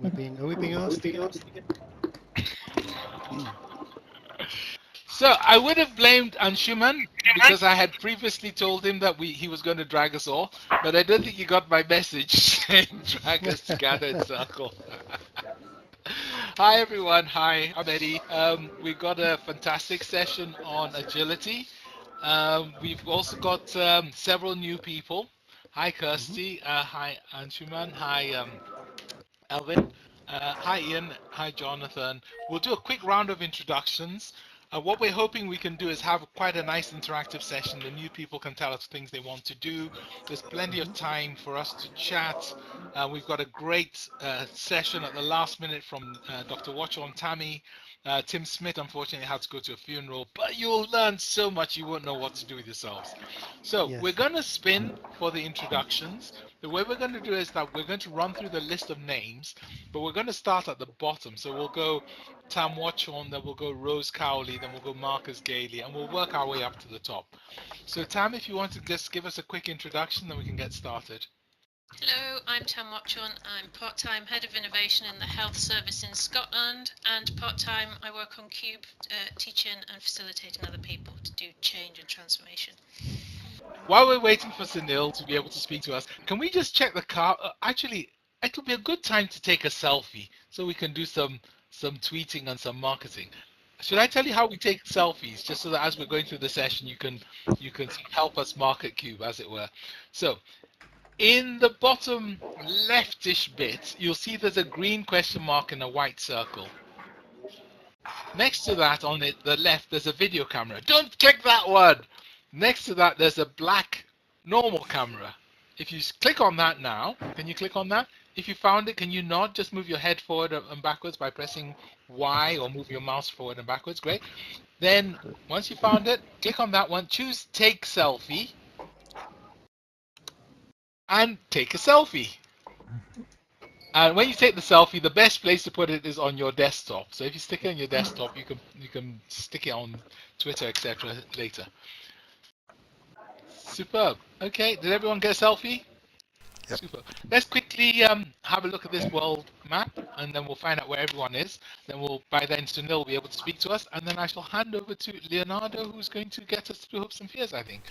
Anything else? So I would have blamed Anshuman because I had previously told him that he was going to drag us all, but I don't think he got my message saying drag us together in circle. Hi everyone, hi, I'm Eddie. We got a fantastic session on agility. We've also got several new people. Hi Mhm. Kirsty, hi Anshuman, hi Elvin. Hi, Ian. Hi, Jonathan. We'll do a quick round of introductions. What we're hoping we can do is have quite a nice interactive session. The new people can tell us things they want to do. There's plenty of time for us to chat. We've got a great session at the last minute from Dr. Watchorn Tammy. Tim Smith, unfortunately, had to go to a funeral, but you'll learn so much you won't know what to do with yourselves. So we're Yes. going to spin for the introductions. The way we're going to do is that we're going to run through the list of names, but we're going to start at the bottom. So we'll go Tam Watchorn, then we'll go Rose Cowley, then we'll go Marcus Gailey, and we'll work our way up to the top. So Tam, if you want to just give us a quick introduction, then we can get started. Hello, I'm Tam Watchorn. I'm part-time Head of Innovation in the Health Service in Scotland, and part-time I work on QUBE, teaching and facilitating other people to do change and transformation. While we're waiting for Sunil to be able to speak to us, can we just check the car? Actually, it'll be a good time to take a selfie so we can do some tweeting and some marketing. Should I tell you how we take selfies, just so that as we're going through the session, you can help us market Cube, as it were. So in the bottom leftish bit, you'll see there's a green question mark and a white circle. Next to that, on the left, there's a video camera. Don't click that one. Next to that, there's a black normal camera. If you click on that now, can you click on that? If you found it, can you nod? Just move your head forward and backwards by pressing Y, or move your mouse forward and backwards. Great. Then, once you found it, click on that one. Choose Take Selfie and take a selfie. And when you take the selfie, the best place to put it is on your desktop. So if you stick it on your desktop, you can stick it on Twitter, etc. later. Superb. Okay, did everyone get a selfie? Yep. Super. Let's quickly have a look at this world map, and then we'll find out where everyone is. Then by then, Sunil will be able to speak to us, and then I shall hand over to Leonardo, who's going to get us through hopes and fears, I think.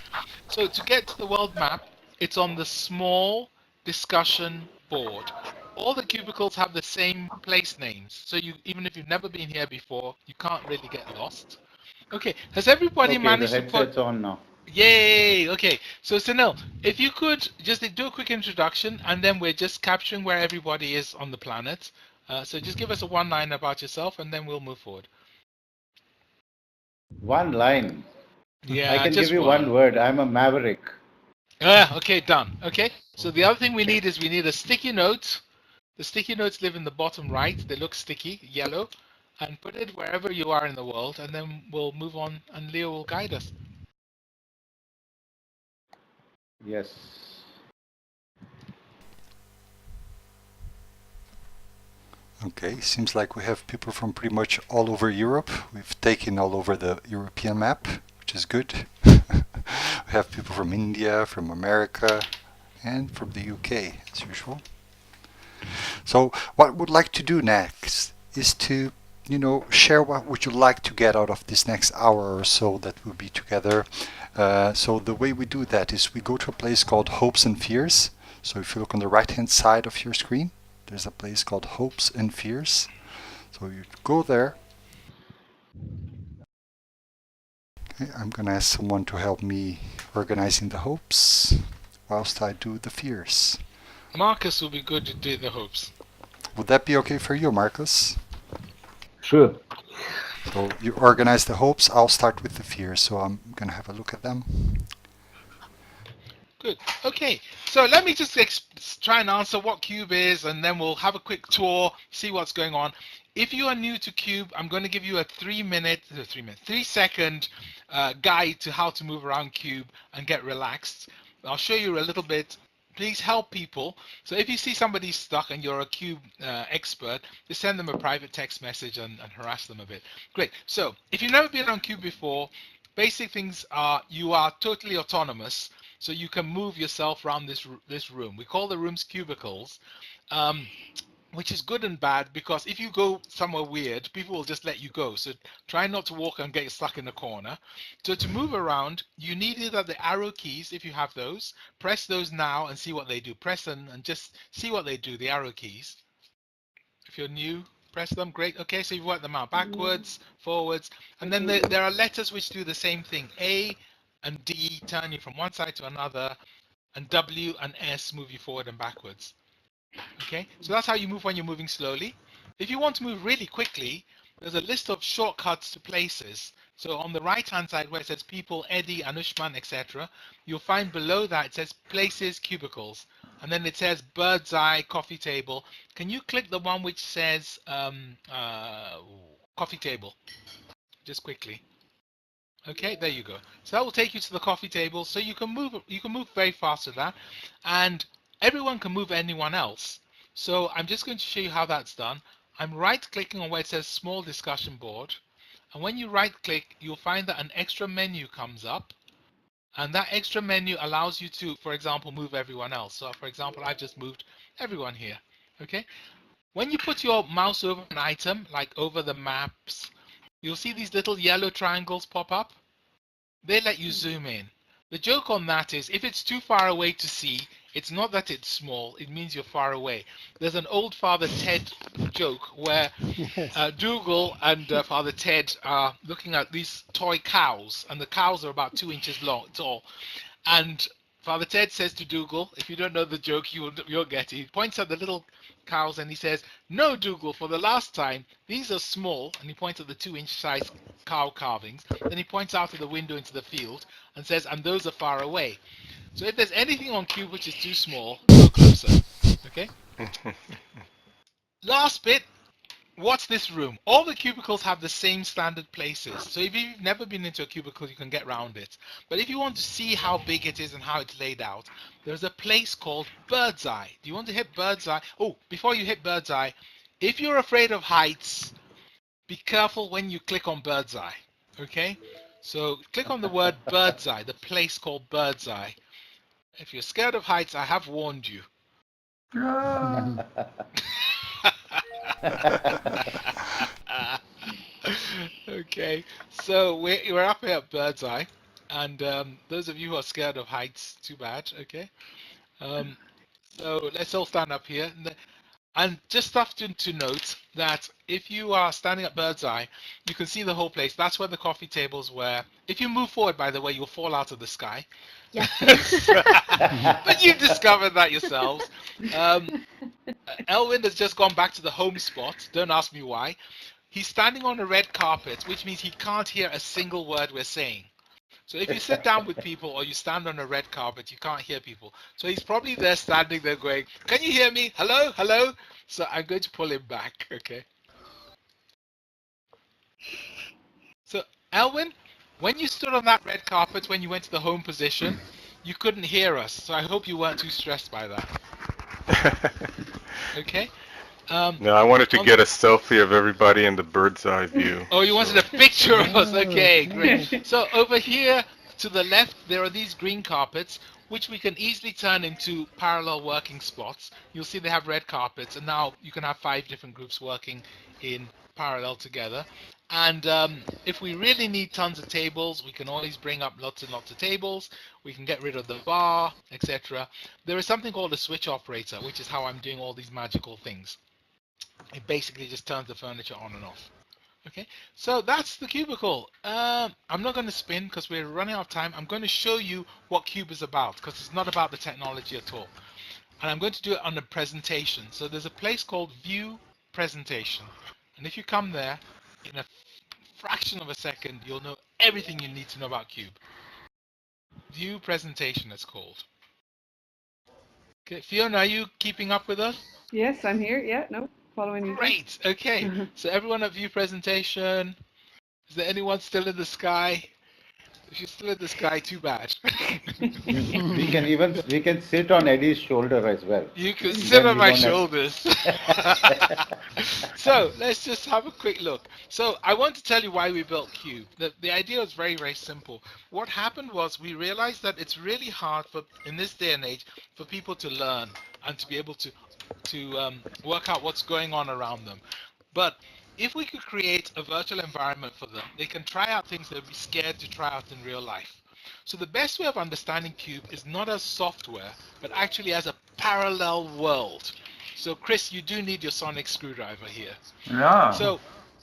So to get to the world map, it's on the small discussion board. All the cubicles have the same place names, so even if you've never been here before, you can't really get lost. Okay, has everybody Okay, the managed to put? headset's on now. Yay! Okay, so Sunil, if you could just do a quick introduction, and then we're just capturing where everybody is on the planet. So just give us a one-line about yourself, and then we'll move forward. One line. I Yeah, can give just you one. one word. I'm a maverick. Okay, done. Okay, so the other thing we need is we need a sticky note. The sticky notes live in the bottom right. They look sticky, yellow, and put it wherever you are in the world, and then we'll move on, and Leo will guide us. Yes. Okay, seems like we have people from pretty much all over Europe. We've taken all over the European map, which is good. We have people from India, from America, and from the UK, as usual. So what we'd like to do next is to, share what would you like to get out of this next hour or so that we'll be together. So the way we do that is we go to a place called Hopes and Fears. So if you look on the right-hand side of your screen, there's a place called Hopes and Fears. So you go there. Okay, I'm going to ask someone to help me organizing the hopes whilst I do the fears. Marcus will be good to do the hopes. Would that be okay for you, Marcus? Sure. So you organize the hopes, I'll start with the fears. So I'm going to have a look at them. Good. Okay, so let me just try and answer what QUBE is, and then we'll have a quick tour, see what's going on. If you are new to QUBE, I'm going to give you a 3-second guide to how to move around QUBE and get relaxed. I'll show you a little bit. Please help people. So if you see somebody stuck and you're a QUBE expert, just send them a private text message and harass them a bit. Great. So if you've never been on QUBE before, basic things are you are totally autonomous. So you can move yourself around this room. We call the rooms cubicles. which is good and bad, because if you go somewhere weird, people will just let you go. So try not to walk and get stuck in a corner. So to move around, you need either the arrow keys, if you have those. Press those now and see what they do. Press them and just see what they do, the arrow keys. If you're new, press them. Great. Okay, so you've worked them out. Backwards, forwards. And then there are letters which do the same thing. A and D turn you from one side to another, and W and S move you forward and backwards. Okay, so that's how you move when you're moving slowly. If you want to move really quickly, there's a list of shortcuts to places. So on the right hand side where it says people, Eddie, Anushman, etc., you'll find below that it says places, cubicles. And then it says bird's eye, coffee table. Can you click the one which says coffee table? Just quickly. Okay, there you go. So that will take you to the coffee table. So you can move very fast with that. And everyone can move anyone else. So I'm just going to show you how that's done. I'm right clicking on where it says small discussion board. And when you right click, you'll find that an extra menu comes up. And that extra menu allows you to, for example, move everyone else. So for example, I've just moved everyone here. Okay. When you put your mouse over an item, like over the maps, you'll see these little yellow triangles pop up. They let you zoom in. The joke on that is if it's too far away to see, it's not that it's small, it means you're far away. There's an old Father Ted joke where Dougal and Father Ted are looking at these toy cows, and the cows are about 2 inches tall. And Father Ted says to Dougal, if you don't know the joke, you'll get it. He points at the little cows and he says, "No, Dougal, for the last time, these are small." And he points at the 2-inch size cow carvings. Then he points out of the window into the field and says, "And those are far away." So if there's anything on Cube which is too small, go closer. Okay? Last bit. What's this room? All the cubicles have the same standard places. So if you've never been into a cubicle, you can get around it. But if you want to see how big it is and how it's laid out, there's a place called Bird's Eye. Do you want to hit Bird's Eye? Oh, before you hit Bird's Eye, if you're afraid of heights, be careful when you click on Bird's Eye. Okay? So click on the word Bird's Eye, the place called Bird's Eye. If you're scared of heights, I have warned you. Okay, so we're up here at Bird's Eye, and those of you who are scared of heights, too bad. Okay, so let's all stand up here, and just stuff to note that if you are standing at Bird's Eye, you can see the whole place. That's where the coffee tables were. If you move forward, by the way, you'll fall out of the sky. Yeah. But you've discovered that yourselves. Elwin has just gone back to the home spot. Don't ask me why. He's standing on a red carpet, which means he can't hear a single word we're saying. So if you sit down with people or you stand on a red carpet, you can't hear people. So he's probably there standing there going, "Can you hear me? Hello? Hello?" So I'm going to pull him back, okay? So Elwin, when you stood on that red carpet, when you went to the home position, you couldn't hear us. So I hope you weren't too stressed by that. Okay? No, I wanted to get a selfie of everybody in the bird's eye view. Oh, you wanted a picture of us? Okay, great. So over here to the left, there are these green carpets, which we can easily turn into parallel working spots. You'll see they have red carpets, and now you can have 5 different groups working in parallel together. And if we really need tons of tables, we can always bring up lots and lots of tables. We can get rid of the bar, etc. There is something called a switch operator, which is how I'm doing all these magical things. It basically just turns the furniture on and off. Okay, so that's the cubicle. I'm not going to spin because we're running out of time. I'm going to show you what Cube is about, because it's not about the technology at all. And I'm going to do it on a presentation. So there's a place called View Presentation. And if you come there, in a fraction of a second, you'll know everything you need to know about Cube. View Presentation, it's called. Okay, Fiona, are you keeping up with us? Yes, I'm here. Yeah, no, following you. Great. Okay. So everyone at View Presentation. Is there anyone still in the sky? If you're still in the sky, too bad. We can sit on Eddie's shoulder as well. You can sit on my shoulders. So let's just have a quick look. So I want to tell you why we built Cube. The idea was very, very simple. What happened was we realized that it's really hard in this day and age for people to learn and to be able to work out what's going on around them. But if we could create a virtual environment for them, they can try out things they'd be scared to try out in real life. So the best way of understanding QUBE is not as software, but actually as a parallel world. So Chris, you do need your sonic screwdriver here. Yeah. So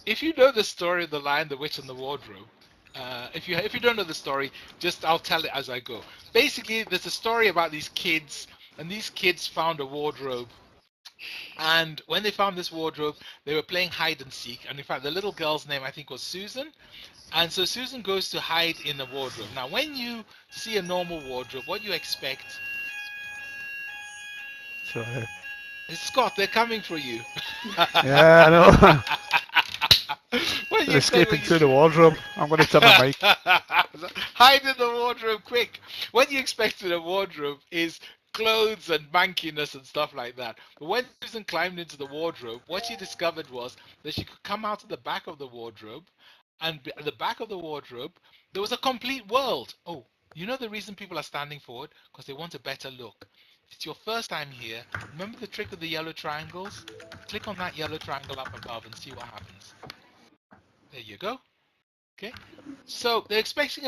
if you know the story of The Lion, the Witch, and the Wardrobe, if you don't know the story, I'll tell it as I go. Basically, there's a story about these kids, and these kids found a wardrobe. And when they found this wardrobe, they were playing hide and seek. And in fact, the little girl's name, I think, was Susan. And so Susan goes to hide in the wardrobe. Now, when you see a normal wardrobe, what you expect Sorry. is, Scott, they're coming for you. Yeah, I know. What do They're you escaping through the wardrobe. I'm going to turn my mic. Hide in the wardrobe quick. What you expect in a wardrobe is clothes and mankiness and stuff like that. But when Susan climbed into the wardrobe, what she discovered was that she could come out of the back of the wardrobe, and at the back of the wardrobe, there was a complete world. Oh, you know the reason people are standing forward? Because they want a better look. If it's your first time here, remember the trick of the yellow triangles? Click on that yellow triangle up above and see what happens. There you go. Okay. So they're expecting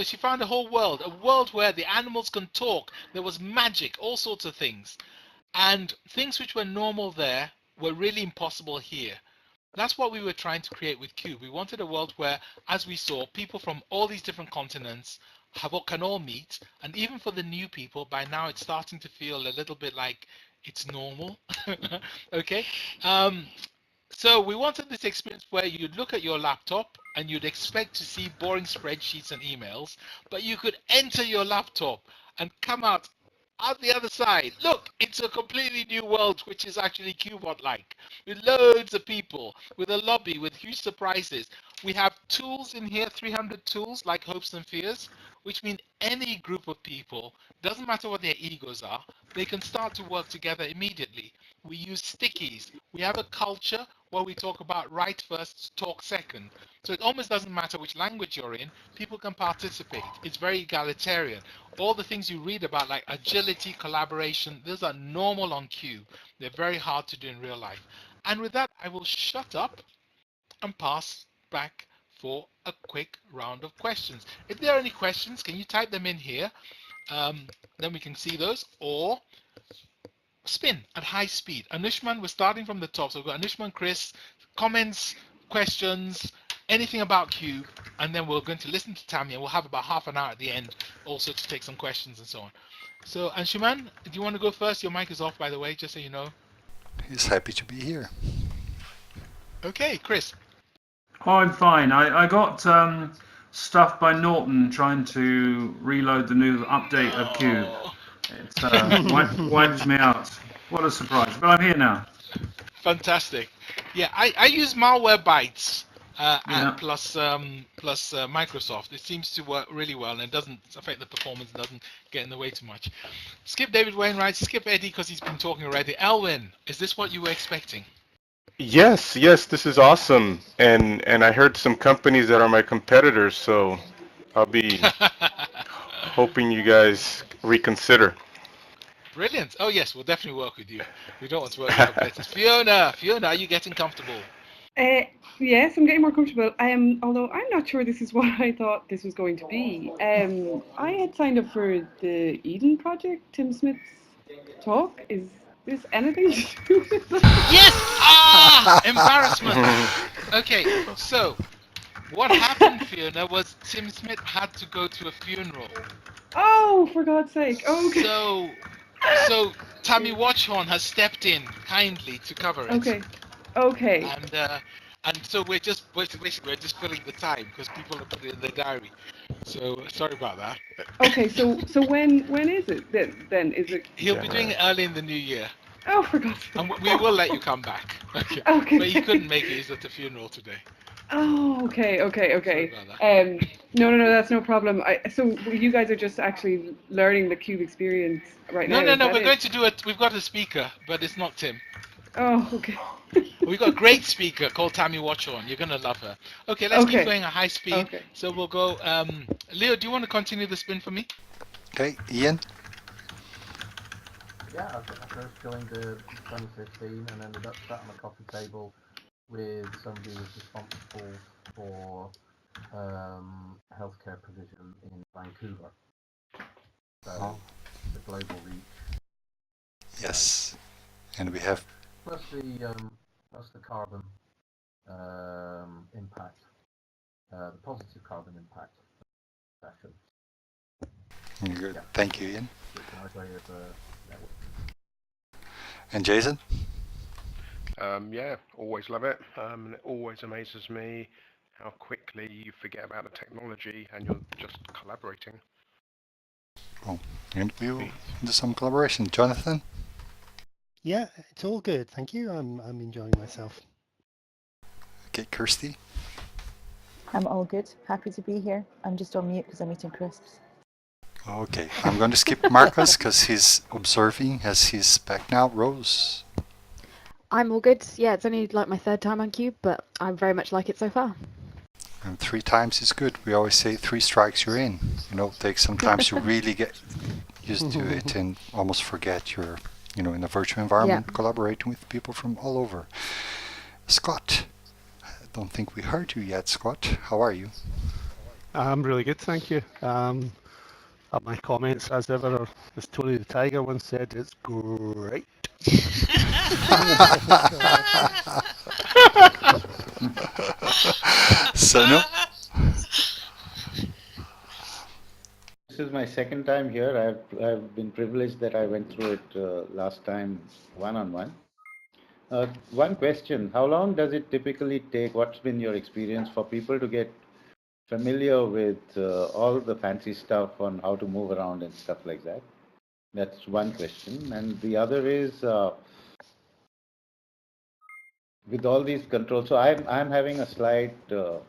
she found a whole world, a world where the animals can talk. There was magic, all sorts of things. And things which were normal there were really impossible here. That's what we were trying to create with QUBE. We wanted a world where, as we saw, people from all these different continents can all meet. And even for the new people, by now it's starting to feel a little bit like it's normal. Okay. So we wanted this experience where you'd look at your laptop and you'd expect to see boring spreadsheets and emails, but you could enter your laptop and come out the other side. Look, it's a completely new world, which is actually QBot-like, with loads of people, with a lobby, with huge surprises. We have tools in here, 300 tools, like hopes and fears, which mean any group of people, doesn't matter what their egos are, they can start to work together immediately. We use stickies. We have a culture where we talk about write first, talk second. So it almost doesn't matter which language you're in, people can participate. It's very egalitarian. All the things you read about, like agility, collaboration, those are normal on QUBE. They're very hard to do in real life. And with that, I will shut up and pass back for a quick round of questions. If there are any questions, can you type them in here? Then we can see those, or spin at high speed. Anushman, we're starting from the top. So we've got Anushman, Chris, comments, questions, anything about QUBE, and then we're going to listen to Tammy, and we'll have about half an hour at the end also to take some questions and so on. So Anshuman, do you want to go first? Your mic is off, by the way, just so you know. He's happy to be here. Okay, Chris. Oh, I'm fine. I got stuff by Norton trying to reload the new update of QUBE. It's wiped me out. What a surprise. But I'm here now. Fantastic. Yeah, I use Malwarebytes Yeah. plus Microsoft. It seems to work really well, and it doesn't affect the performance, doesn't get in the way too much. Skip David Wainwright, skip Eddie because he's been talking already. Elwin, is this what you were expecting? Yes, this is awesome. And I heard some companies that are my competitors, so I'll be hoping you guys reconsider. Brilliant. Oh yes, we'll definitely work with you. We don't want to work with competitors. Fiona, are you getting comfortable? Yes, I'm getting more comfortable. Although I'm not sure this is what I thought this was going to be. I had signed up for the Eden project, Tim Smith's talk. Is this anything to do with that? Yes! Ah! Embarrassment. Okay, so what happened, Fiona, was Tim Smith had to go to a funeral. Oh, for God's sake. Okay. So Tam Watchorn has stepped in kindly to cover it. Okay. And so we're just filling the time because people have put it in their diary. So sorry about that. Okay, so when is it then? Is it? He'll be doing it early in the new year. Oh, for God's sake. And we will let you come back. Okay. Okay. But he couldn't make it. He's at the funeral today. Oh, okay. Sorry about that. No, that's no problem. So you guys are just actually learning the QUBE experience right now? No. We're going to do it. We've got a speaker, but it's not Tim. Oh, okay. We've got a great speaker called Tam Watchorn. You're going to love her. Okay, let's keep going at high speed. Okay. So we'll go. Leo, do you want to continue the spin for me? Okay, Ian? Yeah, I first joined in 2015, and ended up sat on a coffee table with somebody who was responsible for healthcare provision in Vancouver. So Oh, the global reach, yes. And we have, plus the carbon impact, the positive carbon impact session. good. Yeah, Thank you, Ian. it's a nice way of networking. And Jason? Yeah, always love it. And it always amazes me how quickly you forget about the technology and you're just collaborating. Oh, and we will do some collaboration. Jonathan? Yeah, it's all good. Thank you. I'm enjoying myself. Okay, Kirsty? I'm all good. Happy to be here. I'm just on mute because I'm eating crisps. Okay, I'm going to skip Marcus because he's observing as he's back now. Rose? I'm all good. Yeah, it's only like my third time on Cube, but I very much like it so far. And 3 times is good. We always say 3 strikes you're in. You know, it takes some time to really get used to it and almost forget you're, you know, in a virtual environment collaborating with people from all over. Scott, I don't think we heard you yet, Scott. How are you? I'm really good, thank you. My comments, as ever, are, as Tony the Tiger once said, it's great. So no. This is my second time here. I've been privileged that I went through it last time one-on-one. One question, how long does it typically take, what's been your experience for people to get familiar with all the fancy stuff on how to move around and stuff like that? That's one question. And the other is, with all these controls, so I'm having a slight, I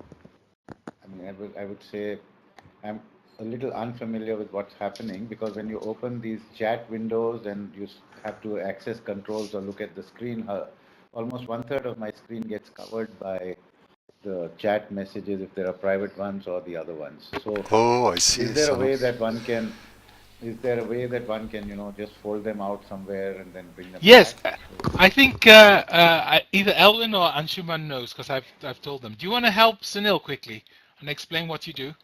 mean, I would say I'm a little unfamiliar with what's happening, because when you open these chat windows and you have to access controls or look at the screen, almost 1/3 of my screen gets covered by the chat messages, if there are private ones or the other ones. So Oh, I see. is there a way that one can, you know, just fold them out somewhere and then bring them Yes, back? I think either Elwin or Anshuman knows, because I've told them. Do you want to help Sunil quickly and explain what you do?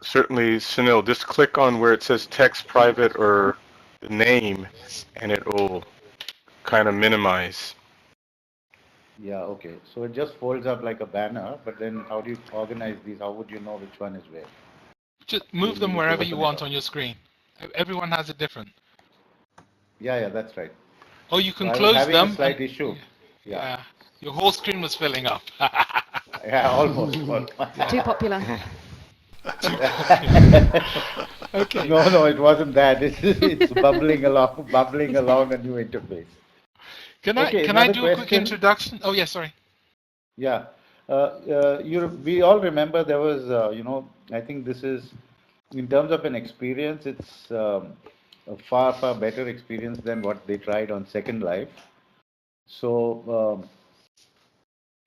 Certainly, Sunil, just click on where it says text private or the name, and it will kind of minimize. Yeah, okay. So it just folds up like a banner, but then how do you organize these? How would you know which one is where? Just move them If you wherever you open it want up. on your screen. Everyone has it different. Yeah, that's right. Or you So can I was close having them. a slight issue. Yeah. Your whole screen was filling up. Yeah, almost. Too popular. Okay. No, it wasn't that. It's bubbling along a new interface. Can Okay, I another do a quick question. introduction? Oh, yeah, sorry. Yeah. We all remember there was, you know, I think this is, in terms of an experience, it's a far, far better experience than what they tried on Second Life. So,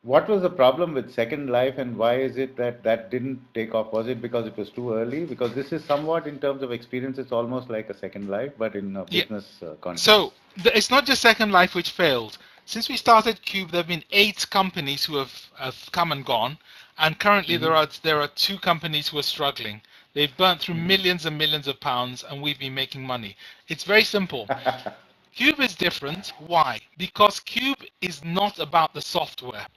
what was the problem with Second Life, and why is it that didn't take off? Was it because it was too early? Because this is somewhat, in terms of experience, it's almost like a Second Life, but in a business context. So it's not just Second Life which failed. Since we started Cube, there have been 8 companies who have come and gone, and currently there are 2 companies who are struggling. They've burnt through millions and millions of pounds, and we've been making money. It's very simple. Cube is different. Why? Because Cube is not about the software.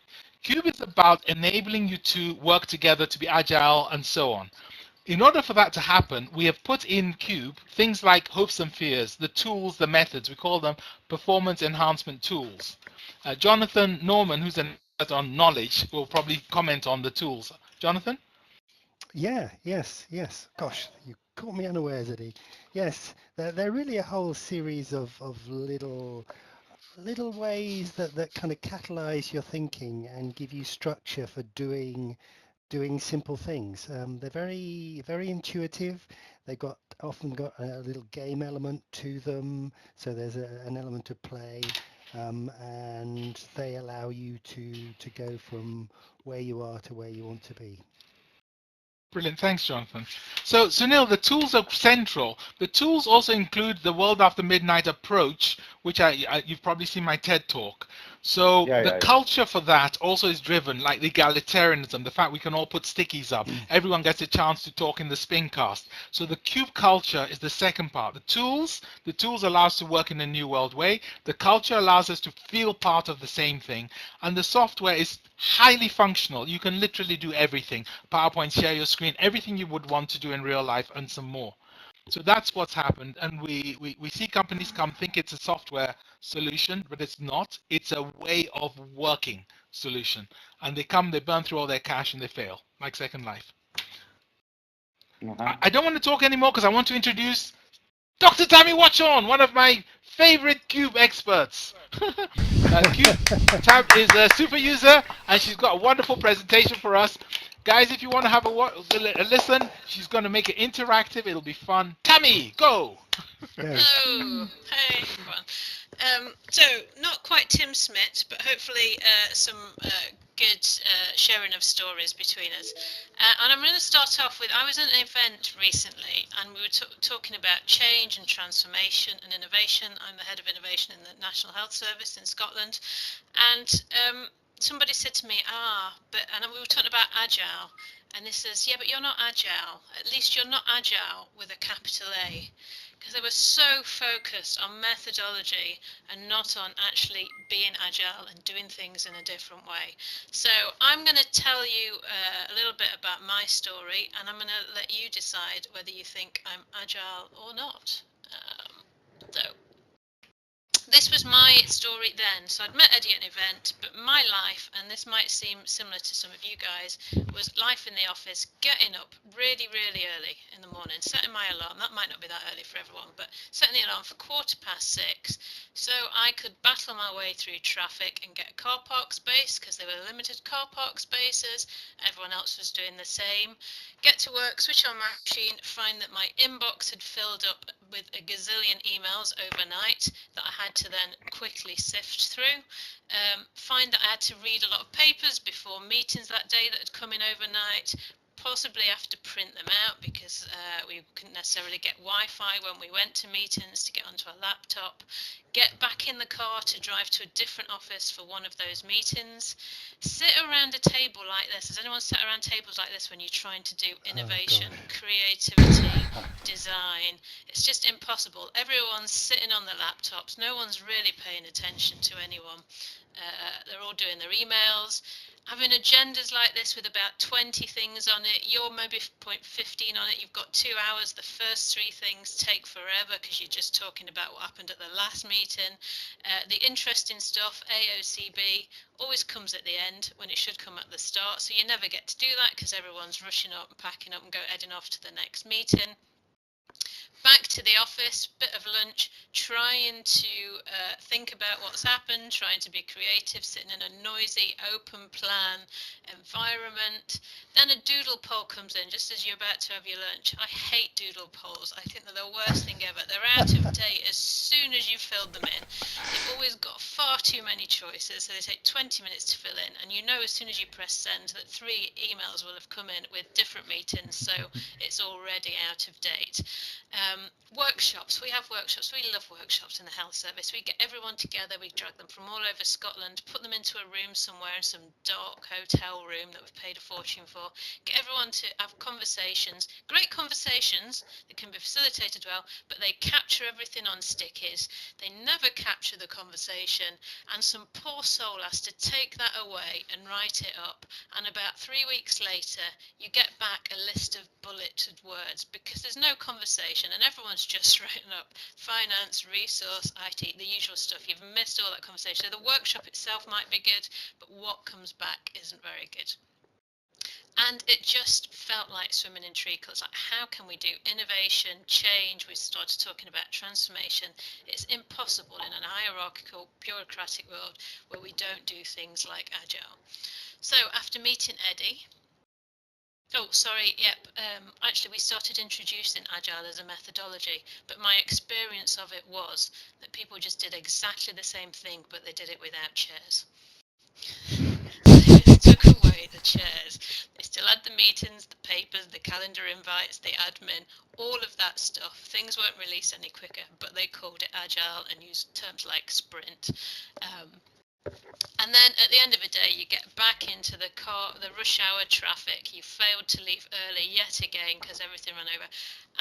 Cube is about enabling you to work together, to be agile, and so on. In order for that to happen, we have put in Cube things like hopes and fears, the tools, the methods. We call them performance enhancement tools. Jonathan Norman, who's an expert on knowledge, will probably comment on the tools. Jonathan? Yes. Gosh, you caught me unawares, Eddie. Yes, they're really a whole series of little ways that kind of catalyze your thinking and give you structure for doing simple things. They're very, very intuitive. They've often got a little game element to them, so there's an element of play, and they allow you to go from where you are to where you want to be. Brilliant. Thanks, Jonathan. So, Sunil, the tools are central. The tools also include the World After Midnight approach, which you've probably seen my TED talk. So the culture for that also is driven, like the egalitarianism, the fact we can all put stickies up. Everyone gets a chance to talk in the Spincast. So the CUBE culture is the second part. The tools allow us to work in a new world way. The culture allows us to feel part of the same thing. And the software is highly functional. You can literally do everything. PowerPoint, share your screen, everything you would want to do in real life and some more. So that's what's happened. And we see companies come think it's a software solution, but it's not. It's a way of working solution. And they come, they burn through all their cash and they fail, like Second Life. I don't want to talk anymore because I want to introduce Dr. Tam Watchorn, one of my favorite CUBE experts. Tam is a super user and she's got a wonderful presentation for us. Guys, if you want to have a listen, she's going to make it interactive. It'll be fun. Tammy, go! Hello. Hey, everyone. So, not quite Tim Smith, but hopefully some good sharing of stories between us. And I'm going to start off with, I was at an event recently, and we were talking about change and transformation and innovation. I'm the head of innovation in the National Health Service in Scotland. And somebody said to me, and we were talking about Agile, and they says, yeah, but you're not Agile. At least you're not Agile with a capital A. Because they were so focused on methodology and not on actually being agile and doing things in a different way. So I'm going to tell you a little bit about my story, and I'm going to let you decide whether you think I'm agile or not. This was my story then. So I'd met Eddie at an event, but my life, and this might seem similar to some of you guys, was life in the office, getting up really, really early in the morning, setting my alarm. That might not be that early for everyone, but setting the alarm for 6:15 so I could battle my way through traffic and get a car park space because there were limited car park spaces. Everyone else was doing the same. Get to work, switch on my machine, find that my inbox had filled up with a gazillion emails overnight that I had to then quickly sift through. Find that I had to read a lot of papers before meetings that day that had come in overnight. Possibly have to print them out because we couldn't necessarily get Wi-Fi when we went to meetings to get onto a laptop. Get back in the car to drive to a different office for one of those meetings. Sit around a table like this. Has anyone sat around tables like this when you're trying to do innovation, creativity, design? It's just impossible. Everyone's sitting on their laptops. No one's really paying attention to anyone. They're all doing their emails. Having agendas like this with about 20 things on it, you're maybe point 15 on it, you've got 2 hours, the first 3 things take forever because you're just talking about what happened at the last meeting. The interesting stuff, AOCB, always comes at the end when it should come at the start, so you never get to do that because everyone's rushing up and packing up and heading off to the next meeting. Back to the office, bit of lunch, trying to think about what's happened, trying to be creative, sitting in a noisy, open plan environment. Then a doodle poll comes in just as you're about to have your lunch. I hate doodle polls. I think they're the worst thing ever. They're out of date as soon as you've filled them in. They've always got far too many choices, so they take 20 minutes to fill in. And you know as soon as you press send that 3 emails will have come in with different meetings, so it's already out of date. Workshops, we have workshops, we love workshops in the health service. We get everyone together, we drag them from all over Scotland, put them into a room somewhere in some dark hotel room that we've paid a fortune for, get everyone to have conversations, great conversations that can be facilitated well, but they capture everything on stickies. They never capture the conversation, and some poor soul has to take that away and write it up, and about 3 weeks later you get back a list of bulleted words because there's no conversation and everyone's just written up finance, resource, IT, the usual stuff. You've missed all that conversation. So the workshop itself might be good, but what comes back isn't very good. And it just felt like swimming in treacles. Like, how can we do innovation, change? We started talking about transformation. It's impossible in an hierarchical, bureaucratic world where we don't do things like Agile. So after meeting Eddie, actually we started introducing Agile as a methodology, but my experience of it was that people just did exactly the same thing, but they did it without chairs. They just took away the chairs. They still had the meetings, the papers, the calendar invites, the admin, all of that stuff. Things weren't released any quicker, but they called it Agile and used terms like sprint. And then at the end of the day, you get back into the car, the rush hour traffic. You failed to leave early yet again because everything ran over,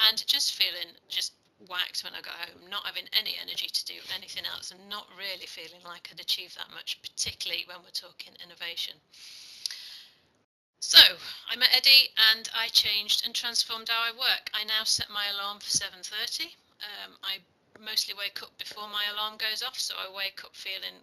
and just feeling just whacked when I got home, not having any energy to do anything else, and not really feeling like I'd achieved that much, particularly when we're talking innovation. So I met Eddie and I changed and transformed how I work. I now set my alarm for 7:30. I mostly wake up before my alarm goes off, so I wake up feeling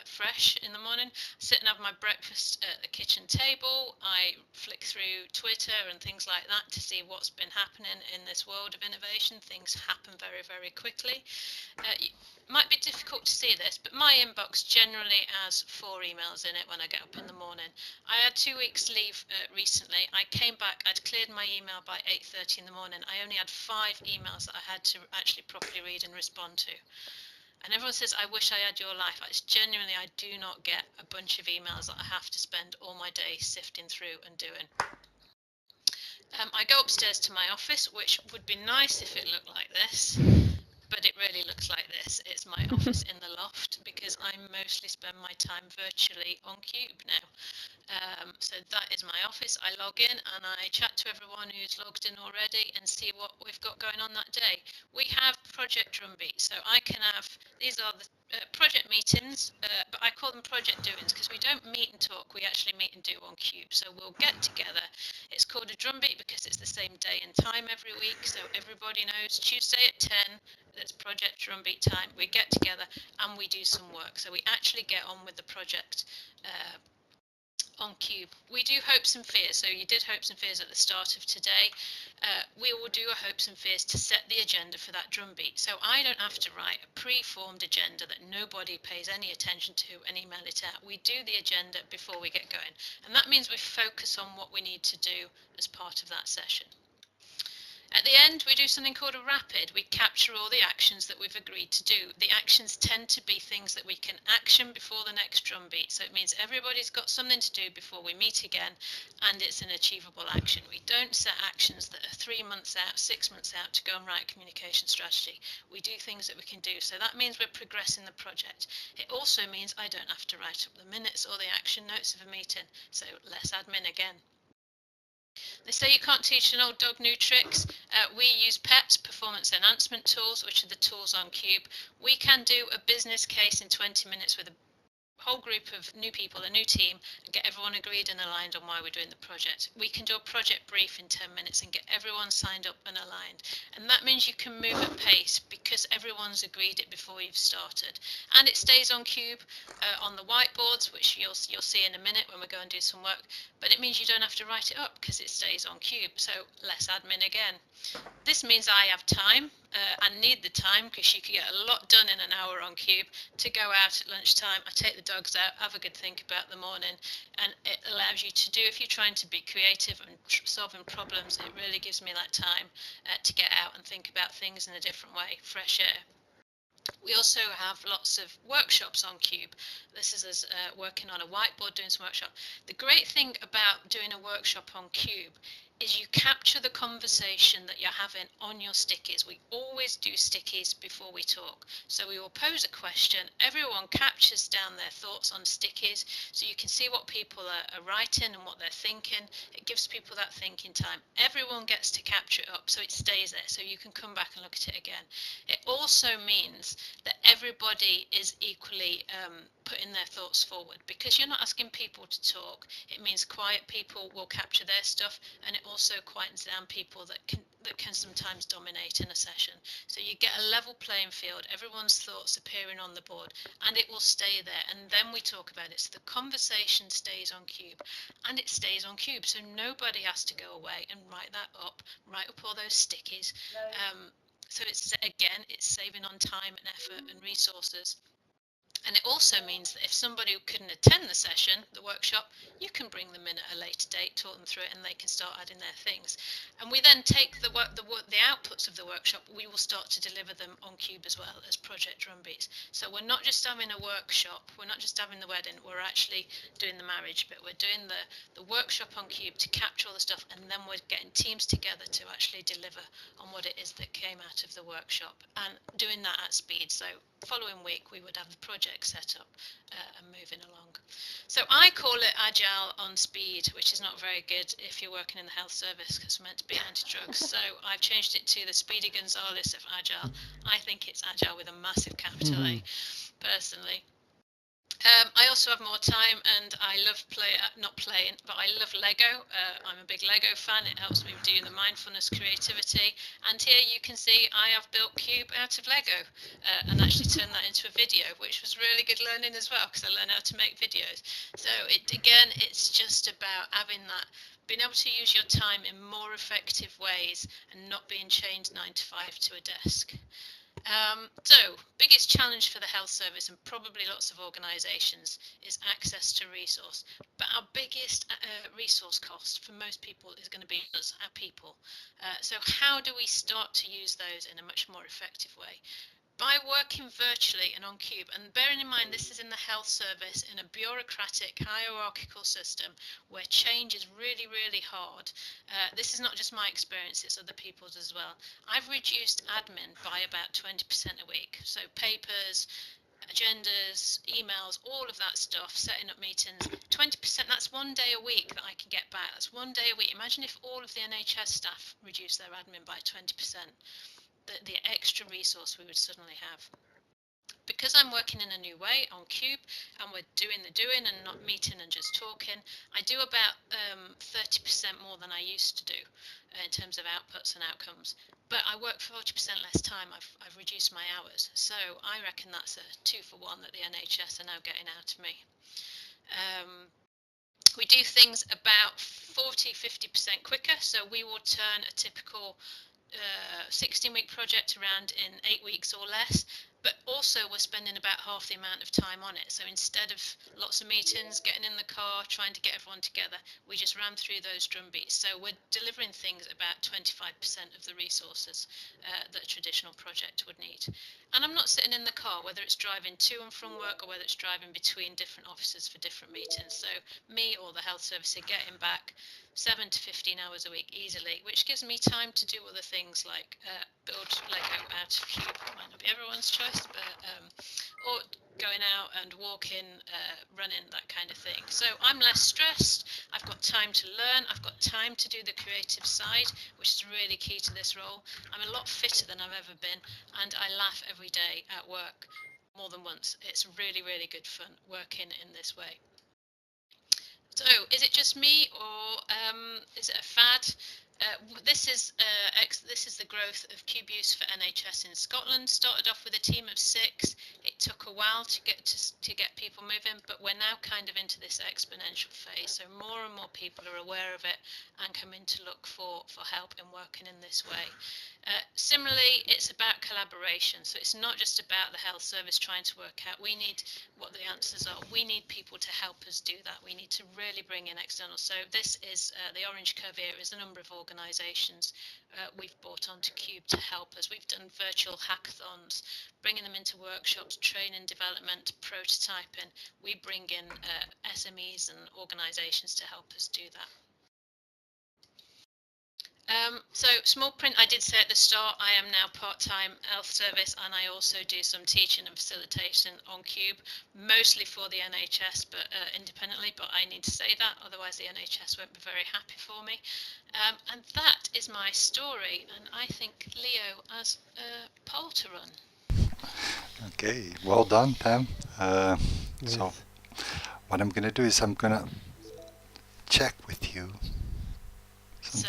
fresh in the morning. Sit and have my breakfast at the kitchen table. I flick through Twitter and things like that to see what's been happening in this world of innovation. Things happen very, very quickly. It might be difficult to see this, but my inbox generally has 4 emails in it when I get up in the morning. I had 2 weeks leave recently. I came back, I'd cleared my email by 8:30 in the morning. I only had 5 emails that I had to actually properly read and respond to. And everyone says, I wish I had your life. It's genuinely, I do not get a bunch of emails that I have to spend all my day sifting through and doing. I go upstairs to my office, which would be nice if it looked like this, but it really looks like this. It's my office in the loft because I mostly spend my time virtually on QUBE now. So that is my office. I log in and I chat to everyone who's logged in already and see what we've got going on that day. We have project drumbeat, so I can have, these are the project meetings, but I call them project doings because we don't meet and talk, we actually meet and do on QUBE. So we'll get together. It's called a drumbeat because it's the same day and time every week, so everybody knows Tuesday at 10, that's project drumbeat time. We get together and we do some work. So we actually get on with the project on QUBE. We do hopes and fears, so you did hopes and fears at the start of today. We will do a hopes and fears to set the agenda for that drumbeat, so I don't have to write a pre-formed agenda that nobody pays any attention to and email it out. We do the agenda before we get going, and that means we focus on what we need to do as part of that session. At the end, we do something called a rapid. We capture all the actions that we've agreed to do. The actions tend to be things that we can action before the next drumbeat. So it means everybody's got something to do before we meet again, and it's an achievable action. We don't set actions that are 3 months out, 6 months out to go and write a communication strategy. We do things that we can do. So that means we're progressing the project. It also means I don't have to write up the minutes or the action notes of a meeting. So less admin again. They say you can't teach an old dog new tricks. We use PETs, performance enhancement tools, which are the tools on QUBE. We can do a business case in 20 minutes with a whole group of new people, a new team, and get everyone agreed and aligned on why we're doing the project. We can do a project brief in 10 minutes and get everyone signed up and aligned. And that means you can move at pace because everyone's agreed it before you've started. And it stays on QUBE on the whiteboards, which you'll see in a minute when we go and do some work. But it means you don't have to write it up because it stays on QUBE. So less admin again. This means I have time and need the time because you can get a lot done in an hour on QUBE to go out at lunchtime. I take the dogs out, have a good think about the morning, and it allows you to do, if you're trying to be creative and solving problems, it really gives me that time to get out and think about things in a different way, fresh air. We also have lots of workshops on QUBE. This is us working on a whiteboard doing some workshop. The great thing about doing a workshop on QUBE is you capture the conversation that you're having on your stickies. We always do stickies before we talk. So we will pose a question, everyone captures down their thoughts on stickies so you can see what people are writing and what they're thinking. It gives people that thinking time. Everyone gets to capture it up so it stays there so you can come back and look at it again. It also means that everybody is equally putting their thoughts forward because you're not asking people to talk. It means quiet people will capture their stuff, and it also quietens down people that can sometimes dominate in a session. So you get a level playing field, everyone's thoughts appearing on the board, and it will stay there, and then we talk about it. So the conversation stays on QUBE, and it stays on QUBE, so nobody has to go away and write that up, write up all those stickies. So it's, again, it's saving on time and effort and resources. And it also means that if somebody couldn't attend the session, the workshop, you can bring them in at a later date, talk them through it, and they can start adding their things. And we then take the outputs of the workshop, we will start to deliver them on QUBE as well as project drumbeats. So we're not just having a workshop, we're not just having the wedding, we're actually doing the marriage bit. We're doing the workshop on QUBE to capture all the stuff, and then we're getting teams together to actually deliver on what it is that came out of the workshop, and doing that at speed. So following week we would have the project set up and moving along. So I call it Agile on speed, which is not very good if you're working in the health service, because we're meant to be anti-drugs. So I've changed it to the Speedy Gonzales of Agile. I think it's Agile with a massive capital A, personally. I also have more time, and I love not playing, but I love Lego. I'm a big Lego fan. It helps me do the mindfulness, creativity. And here you can see I have built QUBE out of Lego and actually turned that into a video, which was really good learning as well, because I learned how to make videos. So again, it's just about having that, being able to use your time in more effective ways and not being chained 9 to 5 to a desk. So, biggest challenge for the health service and probably lots of organisations is access to resource. But our biggest resource cost for most people is going to be us, our people. So how do we start to use those in a much more effective way? By working virtually and on QUBE, and bearing in mind this is in the health service in a bureaucratic hierarchical system where change is really, really hard. This is not just my experience, it's other people's as well. I've reduced admin by about 20% a week. So papers, agendas, emails, all of that stuff, setting up meetings, 20%, that's 1 day a week that I can get back. That's 1 day a week. Imagine if all of the NHS staff reduced their admin by 20%. The extra resource we would suddenly have. Because I'm working in a new way on QUBE and we're doing the doing and not meeting and just talking, I do about 30% more than I used to do in terms of outputs and outcomes. But I work 40% less time. I've reduced my hours. So I reckon that's a 2-for-1 that the NHS are now getting out of me. We do things about 40-50% quicker. So we will turn a typical 16-week project around in 8 weeks or less, but also we're spending about half the amount of time on it. So instead of lots of meetings, getting in the car, trying to get everyone together, we just ran through those drum beats. So we're delivering things about 25% of the resources that a traditional project would need. And I'm not sitting in the car, whether it's driving to and from work or whether it's driving between different offices for different meetings. So me or the health service are getting back 7 to 15 hours a week easily, which gives me time to do other things like build Lego out of QUBE. Might not be everyone's choice, but or going out and walking, running, that kind of thing. So I'm less stressed. I've got time to learn. I've got time to do the creative side, which is really key to this role. I'm a lot fitter than I've ever been, and I laugh every day at work more than once. It's really, really good fun working in this way. So, is it just me, or is it a fad? This is the growth of QUBE use for NHS in Scotland. Started off with a team of 6. It took a while to get people moving, but we're now kind of into this exponential phase. So more and more people are aware of it and coming to look for help in working in this way. Similarly, it's about collaboration. So it's not just about the health service trying to work out. We need what the answers are. We need people to help us do that. We need to really bring in external. So this is the orange curve here is a number of organisations we've brought onto QUBE to help us. We've done virtual hackathons, bringing them into workshops, training, development, prototyping. We bring in SMEs and organisations to help us do that. So small print, I did say at the start, I am now part-time health service, and I also do some teaching and facilitation on QUBE, mostly for the NHS, but independently, but I need to say that, otherwise the NHS won't be very happy for me. And that is my story, and I think Leo has a poll to run. Okay, well done, Tam. So what I'm going to do is I'm going to check with you. So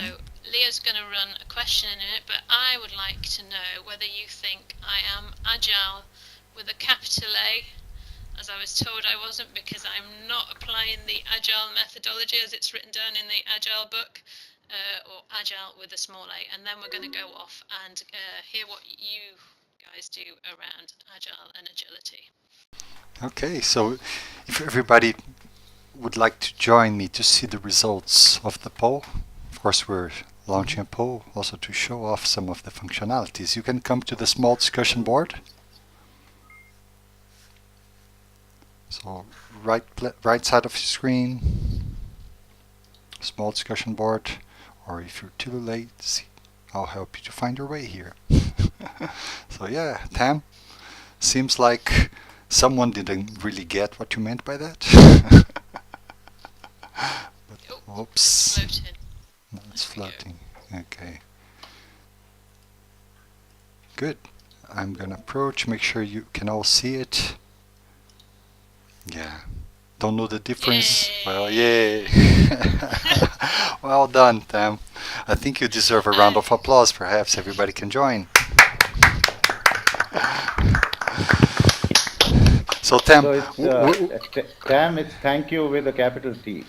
Leo's going to run a question in it, but I would like to know whether you think I am agile with a capital A, as I was told I wasn't because I'm not applying the agile methodology as it's written down in the agile book, or agile with a small a, and then we're going to go off and hear what you guys do around agile and agility. Okay, so if everybody would like to join me to see the results of the poll, of course we're launching a poll also to show off some of the functionalities. You can come to the small discussion board. So right side of your screen, small discussion board, or if you're too late, I'll help you to find your way here. So yeah, Tam, seems like someone didn't really get what you meant by that. But, oops. No, it's floating. Okay. Good. I'm gonna approach, make sure you can all see it. Yeah. Don't know the difference? Yay. Well, yay. Well done, Tam. I think you deserve a round of applause, perhaps. Everybody can join. So, Tam. So it's, Tam, it's thank you with a capital T.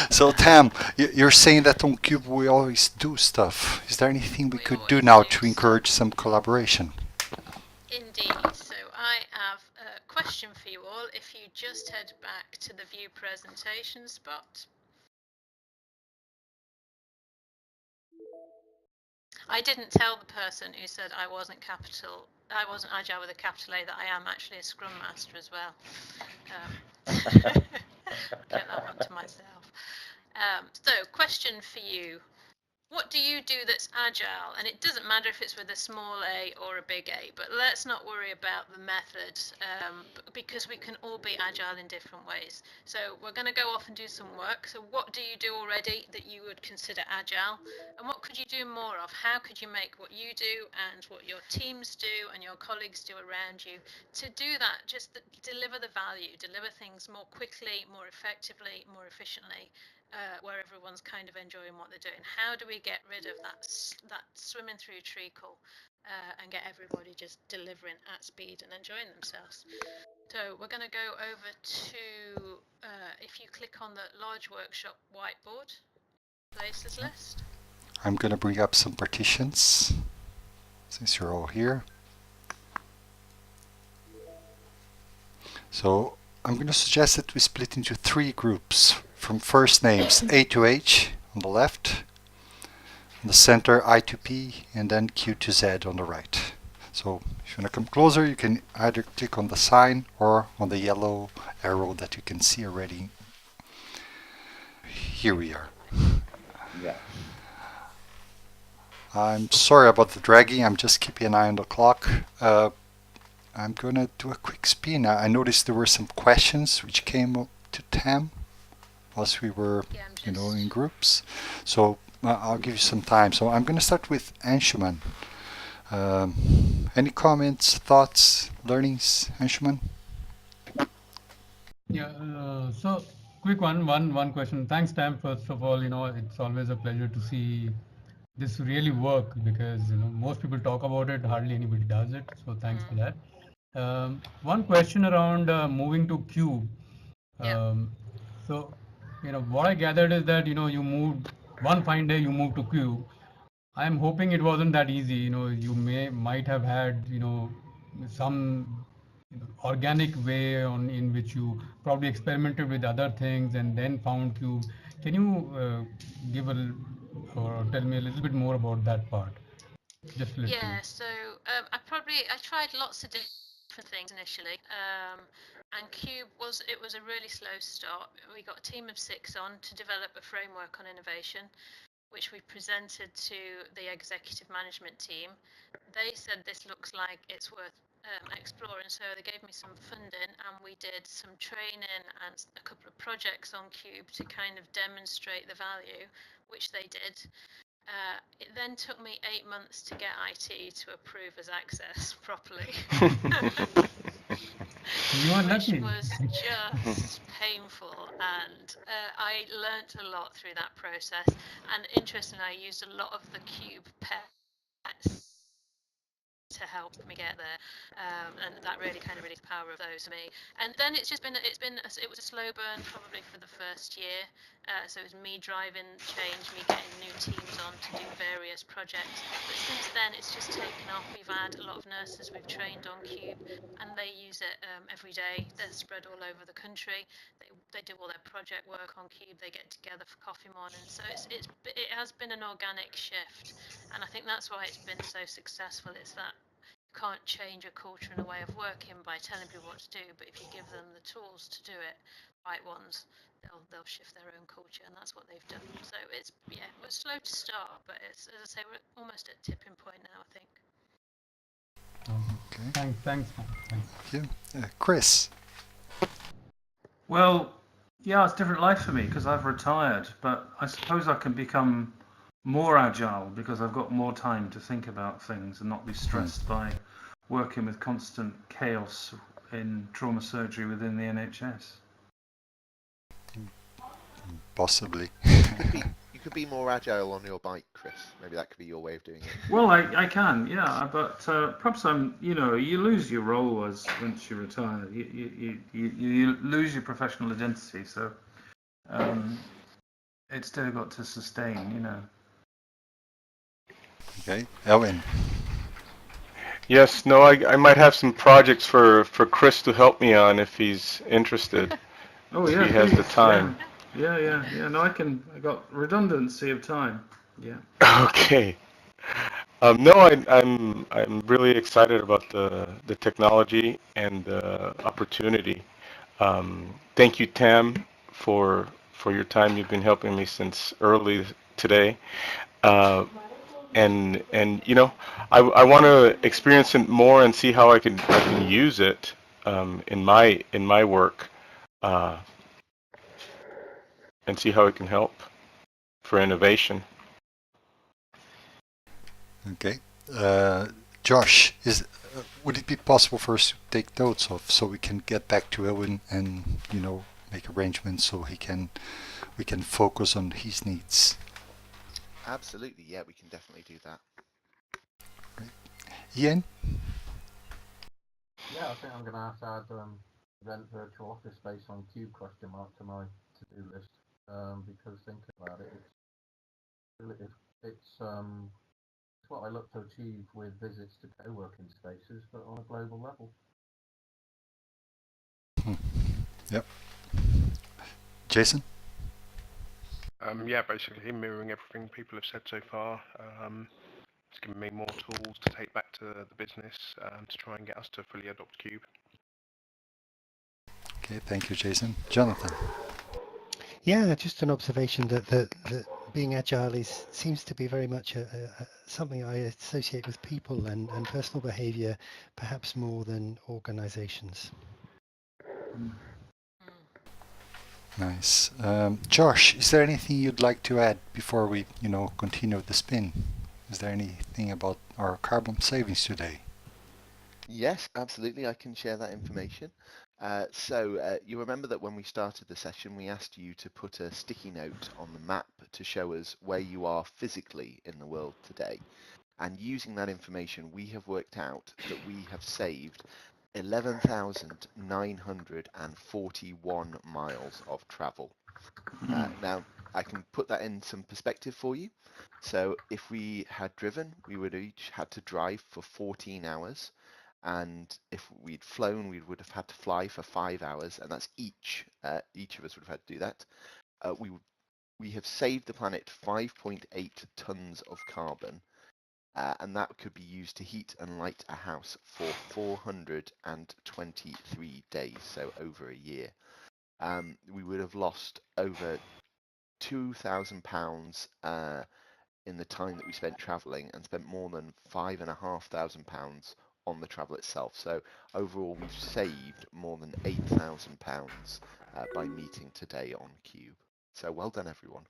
So, Tam, you're saying that on QUBE we always do stuff. Is there anything we could do now to encourage some collaboration? Indeed. So I have a question for you all. If you just head back to the view presentation spot. I didn't tell the person who said I wasn't agile with a capital A that I am actually a Scrum Master as well. Get that one to myself. So, question for you. What do you do that's agile? And it doesn't matter if it's with a small a or a big A, but let's not worry about the method because we can all be agile in different ways. So we're going to go off and do some work. So what do you do already that you would consider agile? And what could you do more of? How could you make what you do and what your teams do and your colleagues do around you to do that, just deliver the value, deliver things more quickly, more effectively, more efficiently? Where everyone's kind of enjoying what they're doing. How do we get rid of that swimming through treacle and get everybody just delivering at speed and enjoying themselves? So we're going to go over to, if you click on the large workshop whiteboard, places list. I'm going to bring up some partitions since you're all here. So I'm going to suggest that we split into 3 groups from first names A to H on the left, in the center I to P, and then Q to Z on the right. So if you want to come closer, you can either click on the sign or on the yellow arrow that you can see already. Here we are. Yeah. I'm sorry about the dragging, I'm just keeping an eye on the clock. I'm going to do a quick spin. I noticed there were some questions which came up to Tam whilst we were, in groups. So I'll give you some time. So I'm going to start with Anshuman. Any comments, thoughts, learnings, Anshuman? Yeah. So quick one question. Thanks, Tam. First of all, it's always a pleasure to see this really work because most people talk about it, hardly anybody does it. So thanks for that. One question around moving to QUBE. So, what I gathered is that, you moved, one fine day you moved to QUBE. I'm hoping it wasn't that easy. You might have had, some organic way in which you probably experimented with other things and then found QUBE. Can you give or tell me a little bit more about that part? Just literally. Yeah, so I tried lots of different things initially, and QUBE was a really slow start. We got a team of 6 on to develop a framework on innovation, which we presented to the executive management team. They said this looks like it's worth exploring, so they gave me some funding and we did some training and a couple of projects on QUBE to kind of demonstrate the value, which they did. It then took me 8 months to get IT to approve as access properly. Which was just painful, and I learnt a lot through that process. And interestingly, I used a lot of the QUBE pets to help me get there, and that really kind of the power of those for me. And then it was a slow burn probably for the first year. So it was me driving change, me getting new teams on to do various projects. But since then, it's just taken off. We've had a lot of nurses we've trained on QUBE, and they use it every day. They're spread all over the country. They do all their project work on QUBE. They get together for coffee mornings. So it has been an organic shift, and I think that's why it's been so successful. It's that you can't change a culture and a way of working by telling people what to do, but if you give them the tools to do it, right ones, they'll shift their own culture, and that's what they've done. So we're slow to start, but it's, as I say, we're almost at tipping point now, I think. Okay. Thanks. Thank you. Chris. Well, yeah, it's a different life for me because I've retired, but I suppose I can become more agile because I've got more time to think about things and not be stressed by working with constant chaos in trauma surgery within the NHS. Possibly. You could be more agile on your bike, Chris. Maybe that could be your way of doing it. Well, I can, yeah, but perhaps you lose your role once you retire. You lose your professional identity, so it's difficult to sustain, Okay, Elwin. Yes, no, I might have some projects for Chris to help me on if he's interested. Oh if yeah, he has the time. Yeah. No, I got redundancy of time. Yeah. Okay. No, I'm really excited about the technology and the opportunity. Thank you, Tam, for your time. You've been helping me since early today. And I want to experience it more and see how I can use it in my work, and see how it can help for innovation. Okay, Josh, would it be possible for us to take notes so we can get back to Owen and make arrangements so we can focus on his needs? Absolutely, yeah, we can definitely do that. Great. Ian? Yeah, I think I'm going to have to add event virtual office space on QUBE to my to-do list, because thinking about it, it's what I look to achieve with visits to co-working spaces, but on a global level. Yep. Jason? Yeah, basically mirroring everything people have said so far. It's given me more tools to take back to the business to try and get us to fully adopt QUBE. Okay, thank you, Jason. Jonathan? Yeah, just an observation that being agile seems to be very much something I associate with people and personal behaviour, perhaps more than organisations. Nice. Josh, is there anything you'd like to add before we, continue the spin? Is there anything about our carbon savings today? Yes, absolutely. I can share that information. So you remember that when we started the session, we asked you to put a sticky note on the map to show us where you are physically in the world today. And using that information, we have worked out that we have saved 11,941 miles of travel. Now, I can put that in some perspective for you. So if we had driven, we would each had to drive for 14 hours. And if we'd flown, we would have had to fly for 5 hours, and that's each of us would have had to do that. We have saved the planet 5.8 tons of carbon, and that could be used to heat and light a house for 423 days, so over a year. We would have lost over £2,000 in the time that we spent travelling, and spent more than £5,500 on the travel itself. So overall, we've saved more than £8,000 by meeting today on QUBE. So well done, everyone.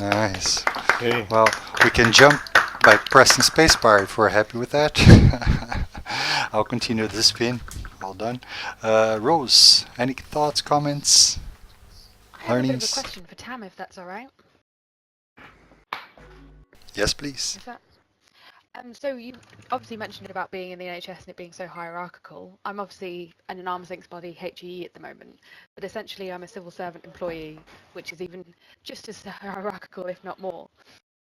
Nice. Okay. Well, we can jump by pressing spacebar if we're happy with that. I'll continue the spin. Well done. Rose, any thoughts, comments, learnings? I have a bit of a question for Tam, if that's all right. Yes, please. So you obviously mentioned about being in the NHS and it being so hierarchical. I'm obviously in an arm's length body, HEE, at the moment, but essentially I'm a civil servant employee, which is even just as hierarchical, if not more.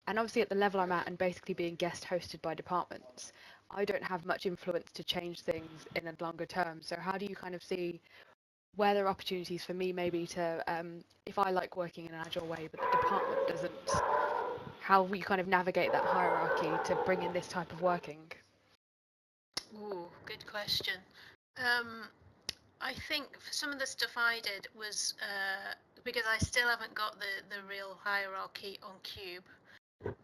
And obviously at the level I'm at and basically being guest hosted by departments, I don't have much influence to change things in a longer term. So how do you kind of see where there are opportunities for me maybe to, if I like working in an agile way, but the department doesn't, how we kind of navigate that hierarchy to bring in this type of working? Ooh, good question. I think for some of the stuff I did was because I still haven't got the real hierarchy on QUBE,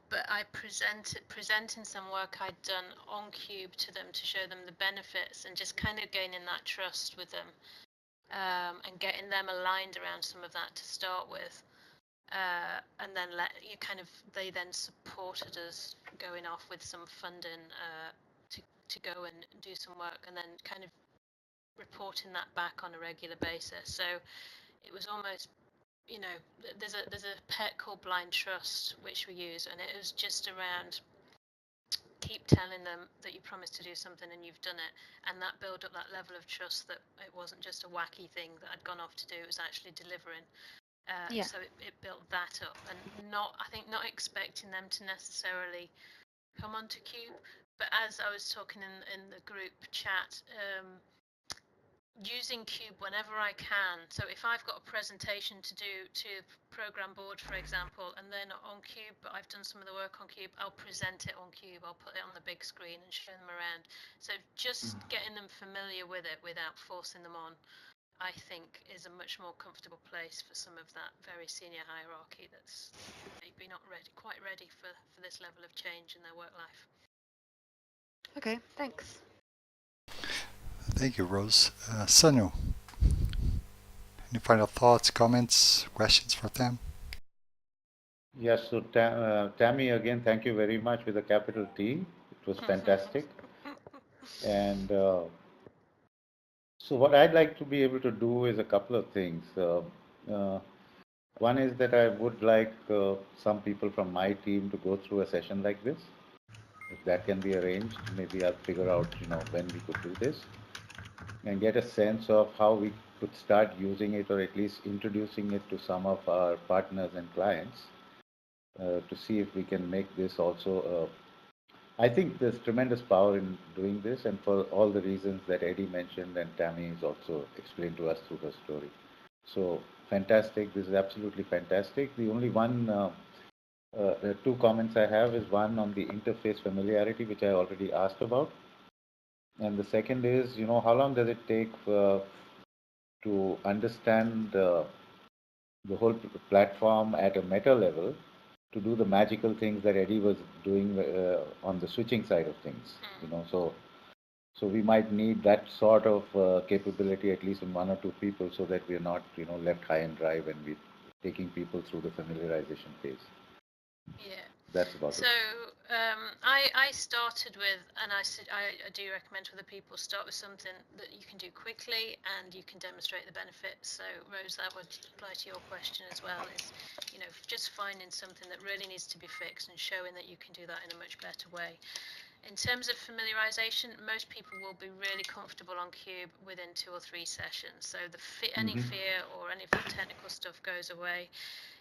but I presenting some work I'd done on QUBE to them to show them the benefits and just kind of gaining that trust with them, and getting them aligned around some of that to start with. And then they then supported us going off with some funding to go and do some work, and then kind of reporting that back on a regular basis. So it was almost, there's a pet called blind trust which we use, and it was just around keep telling them that you promised to do something and you've done it, and that built up that level of trust that it wasn't just a wacky thing that I'd gone off to do, it was actually delivering. Yeah. So it built that up, and not expecting them to necessarily come onto QUBE, but as I was talking in the group chat, using QUBE whenever I can. So if I've got a presentation to do to program board, for example, and they're not on QUBE, but I've done some of the work on QUBE, I'll present it on QUBE. I'll put it on the big screen and show them around. So just getting them familiar with it without forcing them on, I think, is a much more comfortable place for some of that very senior hierarchy that's maybe not quite ready for this level of change in their work life. Okay, thanks. Thank you, Rose. Sanu, any final thoughts, comments, questions for Tam? Yes, so Tammy, again, thank you very much with a capital T. It was fantastic. And so what I'd like to be able to do is a couple of things. One is that I would like some people from my team to go through a session like this. If that can be arranged, maybe I'll figure out, when we could do this and get a sense of how we could start using it, or at least introducing it to some of our partners and clients, to see if we can make this also. I think there's tremendous power in doing this, and for all the reasons that Eddie mentioned and Tammy has also explained to us through her story. So fantastic. This is absolutely fantastic. The only the two comments I have is one on the interface familiarity, which I already asked about. And the second is, how long does it take to understand the whole platform at a meta level to do the magical things that Eddie was doing on the switching side of things, So we might need that sort of capability, at least in one or two people, so that we're not, left high and dry when we're taking people through the familiarization phase. Yeah. That's about so, it. I started with, and I do recommend to other people, start with something that you can do quickly and you can demonstrate the benefits. So, Rose, that would apply to your question as well, is, just finding something that really needs to be fixed and showing that you can do that in a much better way. In terms of familiarization, most people will be really comfortable on QUBE within 2 or 3 sessions. So any fear or any of the technical stuff goes away.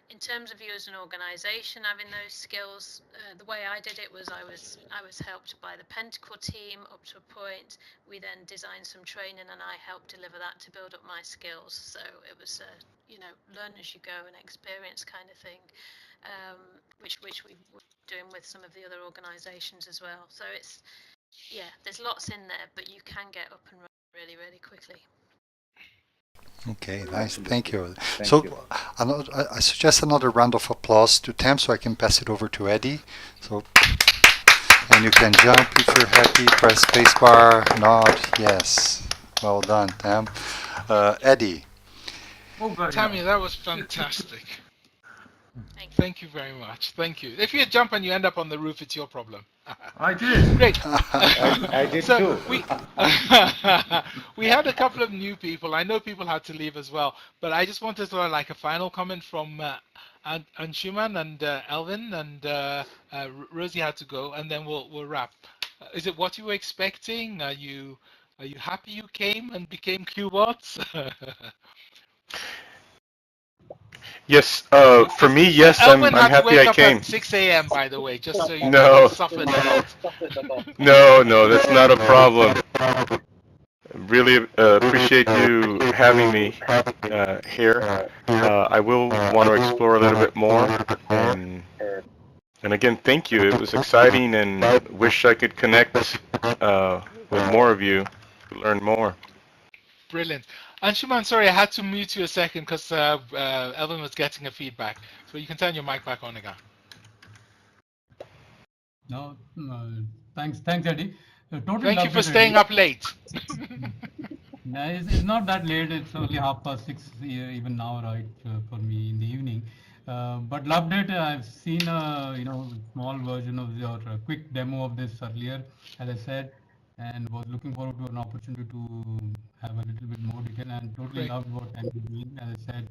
In terms of you as an organisation having those skills, the way I did it was I was helped by the Pentacle team up to a point. We then designed some training and I helped deliver that to build up my skills. So it was learn as you go and experience kind of thing, which we were doing with some of the other organisations as well. So there's lots in there, but you can get up and running really, really quickly. Okay, nice. Thank you. I suggest another round of applause to Tam so I can pass it over to Eddie. So, and you can jump if you're happy, press spacebar, nod, yes. Well done, Tam. Eddie. Tammy, that was fantastic. Thank you very much. Thank you. If you jump and you end up on the roof, it's your problem. I did. Great. I did too. We had a couple of new people. I know people had to leave as well, but I just wanted to like a final comment from and Anshuman and Elvin and Rosie had to go, and then we'll wrap. Is it what you were expecting? Are you happy you came and became QBots? Yes, for me, yes, Elvin I'm had to happy wake I up came. at 6 a.m. by the way, just so you know. No. He suffered a lot. No, that's not a problem. Really appreciate you having me here. I will want to explore a little bit more. And again, thank you. It was exciting, and wish I could connect with more of you to learn more. Brilliant. Anshuman, sorry, I had to mute you a second because Elvin was getting a feedback. So you can turn your mic back on again. No, thanks, Eddie. Totally Thank you for loved it, staying Eddie. up late. No, it's not that late. It's only 6:30 even now, right, for me in the evening. But loved it. I've seen a small version of your quick demo of this earlier, as I said, and was looking forward to an opportunity to have a little bit more detail. And totally Great. loved what Andy's doing. As I said,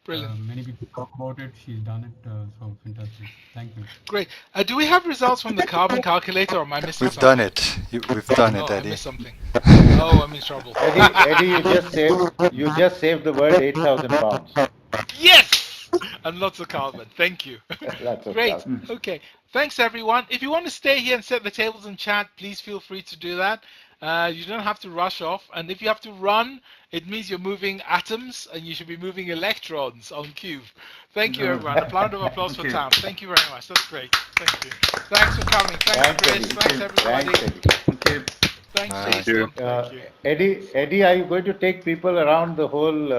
Brilliant. many people talk about it. She's done it. So fantastic. Thank you. Great. Do we have results from the carbon calculator, or am I missing We've something? done it. We've done it, I Eddie. missed something. Oh, I'm in trouble. Eddie, you just saved the world 8,000 pounds. Yes! And lots of carbon. Thank you. Lots of Great. carbon. Okay. Thanks, everyone. If you want to stay here and set the tables and chat, please feel free to do that. You don't have to rush off. And if you have to run, it means you're moving atoms, and you should be moving electrons on QUBE. Thank you, everyone. A round of applause for Tam. Thank you very much. That's great. Thank you. Thanks for coming. Thanks, Chris. Thanks, everybody. Thank you. Thanks, Thank Jason. you. Thank you. Eddie, are you going to take people around the whole